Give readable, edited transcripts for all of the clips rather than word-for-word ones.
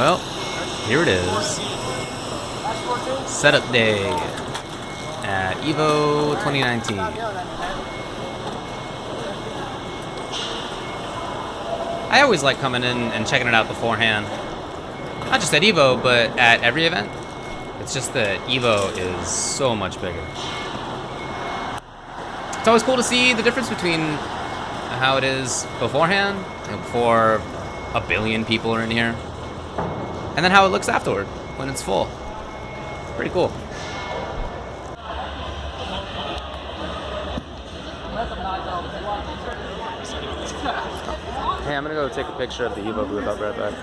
Well, here it is. Setup day at EVO 2019. I always like coming in and checking it out beforehand. Not just at EVO, but at every event. It's just that EVO is so much bigger. It's always cool to see the difference between how it is beforehand, before a billion people are in here, and then how it looks afterward when it's full. Pretty cool. Hey, I'm gonna go take a picture of the EVO booth. I'll be right back.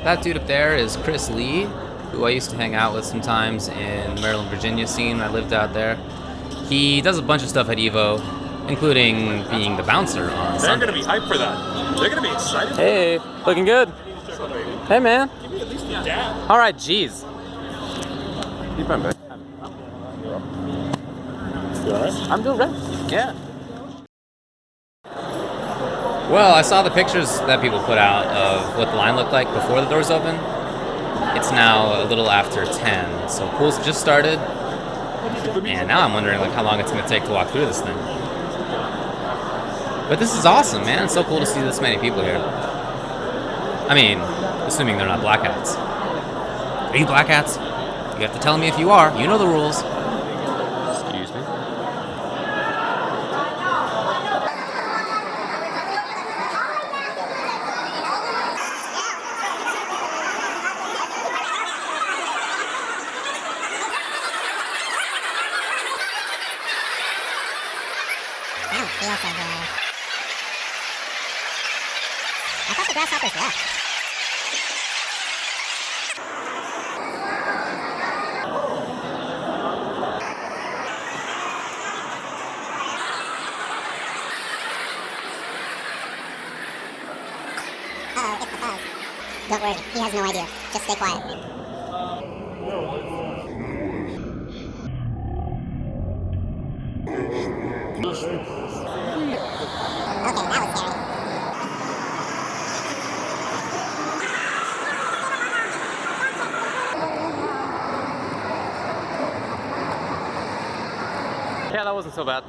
That dude up there is Chris Lee, who I used to hang out with sometimes in Maryland, Virginia scene. I lived out there. He does a bunch of stuff at EVO, including being the bouncer on Sundays. They're gonna be hyped for that. They're gonna be excited. Hey, looking good. Hey, man. Give me at least your dad. All right, jeez. You fine, babe? You alright? I'm doing great. Yeah. Well, I saw the pictures that people put out of what the line looked like before the doors open. It's now a little after 10, so pools just started, and now I'm wondering like how long it's going to take to walk through this thing. But this is awesome, man. It's so cool to see this many people here. I mean, assuming they're not black hats. Are you black hats? You have to tell me if you are. You know the rules. Excuse me. I don't feel so good. I thought the grasshoppers left. Uh-oh, it's the fuzz. Don't worry, he has no idea. Just stay quiet. Okay, that was scary. Yeah, that wasn't so bad.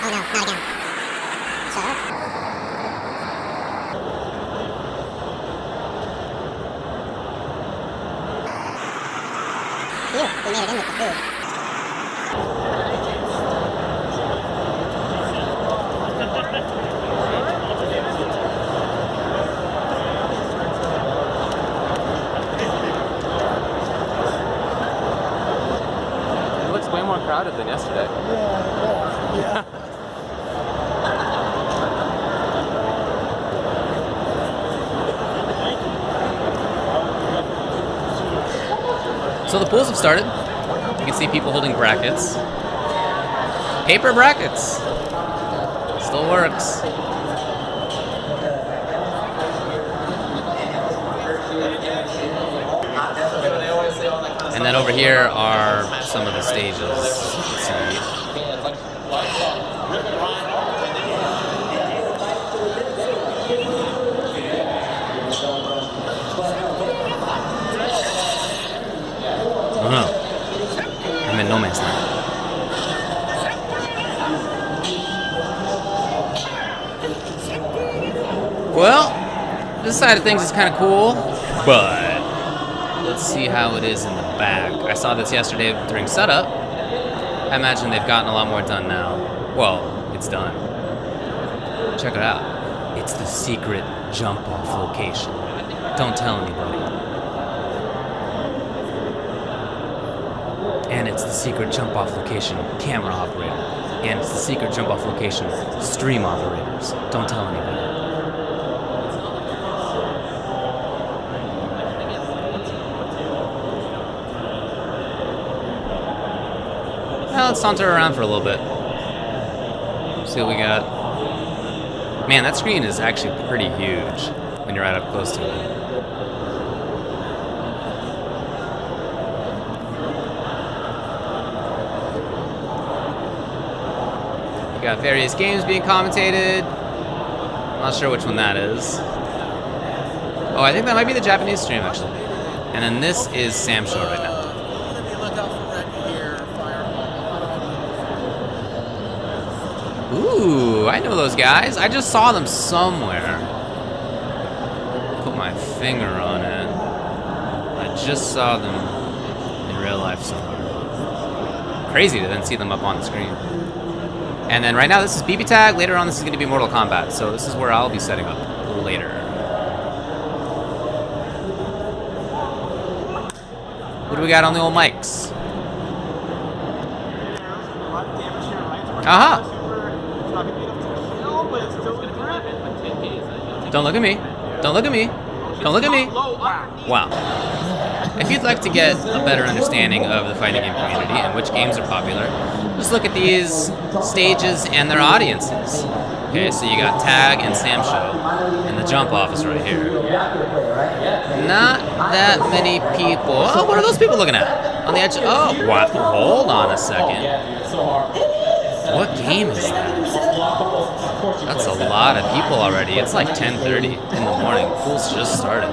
Oh no, not again. Shut up. Phew, we made it in with the food. It looks way more crowded than yesterday. Yeah. So the pools have started. You can see people holding brackets. Paper brackets. Still works. And then over here are some of the stages. Let's see. Oh no. I'm in no man's land. Well, this side of things is kind of cool, but let's see how it is in the back. I saw this yesterday during setup. I imagine they've gotten a lot more done now. Well, it's done. Check it out. It's the secret jump-off location. Don't tell anybody. And it's the secret jump-off location camera operator. And it's the secret jump-off location stream operators. Don't tell anybody. Well, let's saunter around for a little bit. See what we got. Man, that screen is actually pretty huge when you're right up close to it. You got various games being commentated. I'm not sure which one that is. Oh, I think that might be the Japanese stream, actually. And then this is Sam's show right now. Ooh, I know those guys. I just saw them somewhere. Put my finger on it. I just saw them in real life somewhere. Crazy to then see them up on the screen. And then right now this is BB Tag. Later on this is going to be Mortal Kombat. So this is where I'll be setting up later. What do we got on the old mics? Aha! Don't look at me. Don't look at me. Don't look at me. Wow. If you'd like to get a better understanding of the fighting game community and which games are popular, just look at these stages and their audiences. Okay, so you got Tag and Sam Show, and the Jump Office right here. Not that many people. Oh, what are those people looking at? On the edge. Oh, what? Hold on a second. What game is that? That's a lot of people already. It's like 10:30 in the morning. Pool's just started.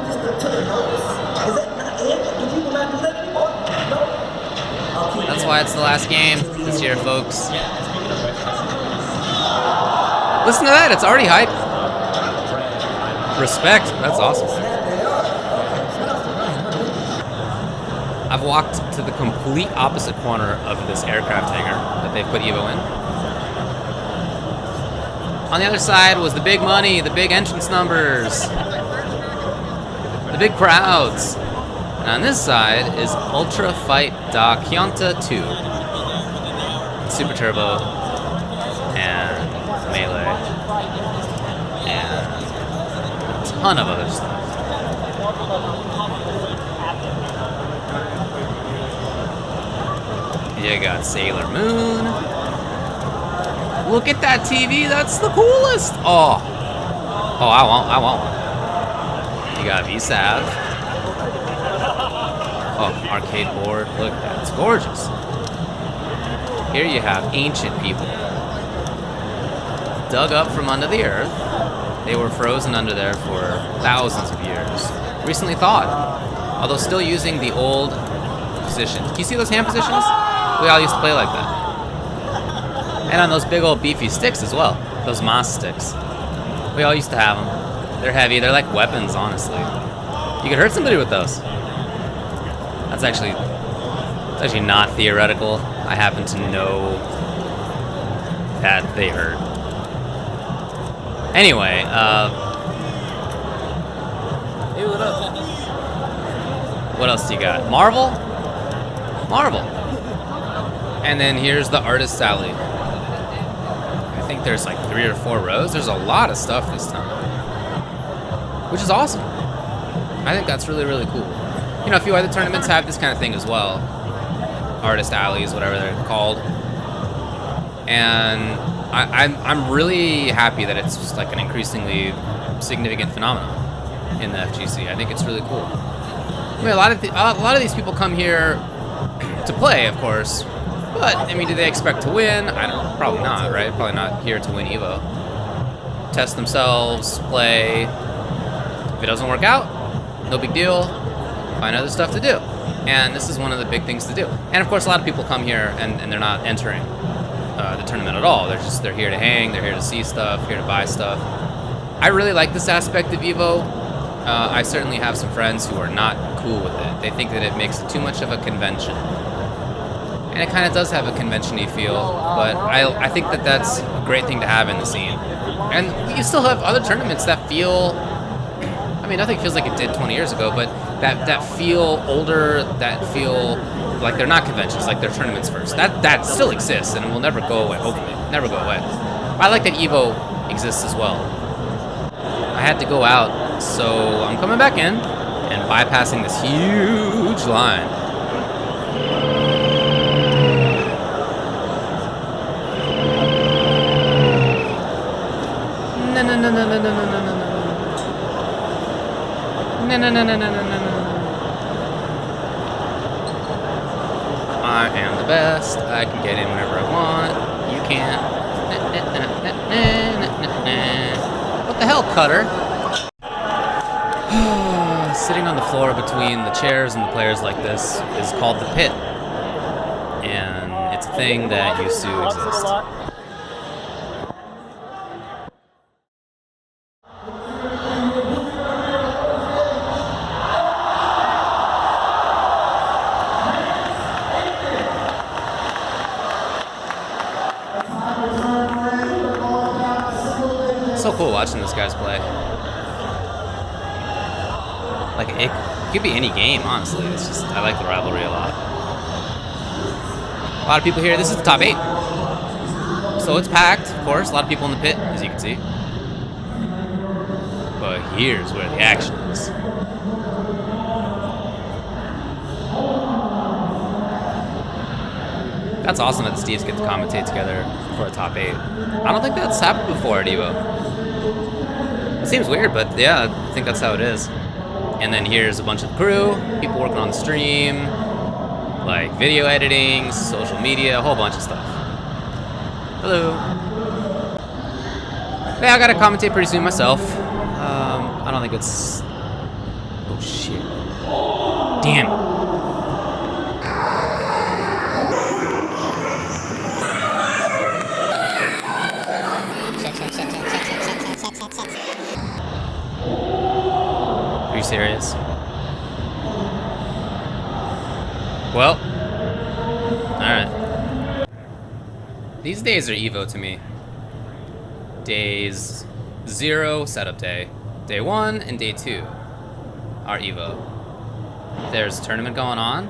That's why it's the last game this year, folks. Listen to that, it's already hype. Respect, that's awesome. I've walked to the complete opposite corner of this aircraft hangar that they've put Evo in. On the other side was the big money, the big entrance numbers, the big crowds. And on this side is Ultra Fight Dakianta 2, Super Turbo, and Melee, and a ton of other stuff. You got Sailor Moon. Look at that TV, that's the coolest. Oh, I want one. You got VSAV. Oh, arcade board, look, that's gorgeous. Here you have ancient people. Dug up from under the earth. They were frozen under there for thousands of years. Recently thawed, although still using the old position. Do you see those hand positions? We all used to play like that. And on those big old beefy sticks as well. Those Moss sticks. We all used to have them. They're heavy, they're like weapons, honestly. You could hurt somebody with those. It's actually not theoretical. I happen to know that they hurt. Anyway, hey, what up? What else do you got? Marvel? Marvel. And then here's the Artist's Alley. I think there's like 3 or 4 rows. There's a lot of stuff this time, which is awesome. I think that's really, really cool. You know, a few other tournaments have this kind of thing as well. Artist alleys, whatever they're called. And I'm really happy that it's just like an increasingly significant phenomenon in the FGC. I think it's really cool. I mean, a lot of these people come here to play, of course. But, I mean, do they expect to win? I don't know. Probably not, right? Probably not here to win EVO. Test themselves, play. If it doesn't work out, no big deal. Find other stuff to do. And this is one of the big things to do. And of course, a lot of people come here and they're not entering the tournament at all. They're here to hang, they're here to see stuff, here to buy stuff. I really like this aspect of EVO. I certainly have some friends who are not cool with it. They think that it makes it too much of a convention. And it kind of does have a convention-y feel, but I think that that's a great thing to have in the scene. And you still have other tournaments that feel, I mean, nothing feels like it did 20 years ago, but that feel older, that feel like they're not conventions, like they're tournaments first. That still exists and will never go away, hopefully. Never go away. I like that EVO exists as well. I had to go out, so I'm coming back in and bypassing this huge line. Na na na No, no, no, no, no, no, no, no. I am the best. I can get in whenever I want. You can't. What the hell, Cutter? Sitting on the floor between the chairs and the players like this is called the pit. And it's a thing that used to exist. So cool watching these guys play. Like, it could be any game, honestly. It's just, I like the rivalry a lot. A lot of people here. This is the top 8. So it's packed, of course. A lot of people in the pit, as you can see. But here's where the action is. That's awesome that the Steves get to commentate together for a top 8. I don't think that's happened before at EVO. It seems weird, but yeah, I think that's how it is. And then here's a bunch of the crew, people working on the stream, like video editing, social media, a whole bunch of stuff. Hello. Yeah, I gotta commentate pretty soon myself. I don't think it's... Oh, shit. Damn. Are you serious? Well, alright. These days are EVO to me. Days 0, setup day. Day 1 and day 2 are EVO. There's a tournament going on.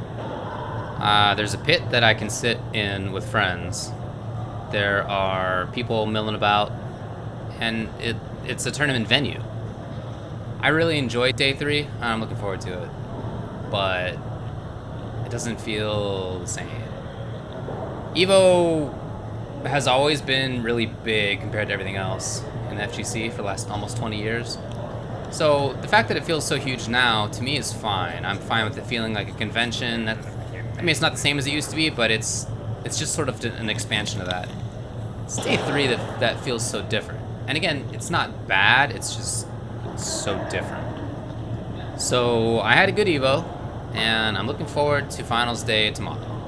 There's a pit that I can sit in with friends. There are people milling about, and it's a tournament venue. I really enjoyed day 3. I'm looking forward to it, but it doesn't feel the same. EVO has always been really big compared to everything else in the FGC for the last almost 20 years. So the fact that it feels so huge now, to me, is fine. I'm fine with it feeling like a convention. I mean, it's not the same as it used to be, but it's just sort of an expansion of that. It's day 3 that feels so different. And again, it's not bad, it's just so different. So I had a good EVO, and I'm looking forward to finals day tomorrow.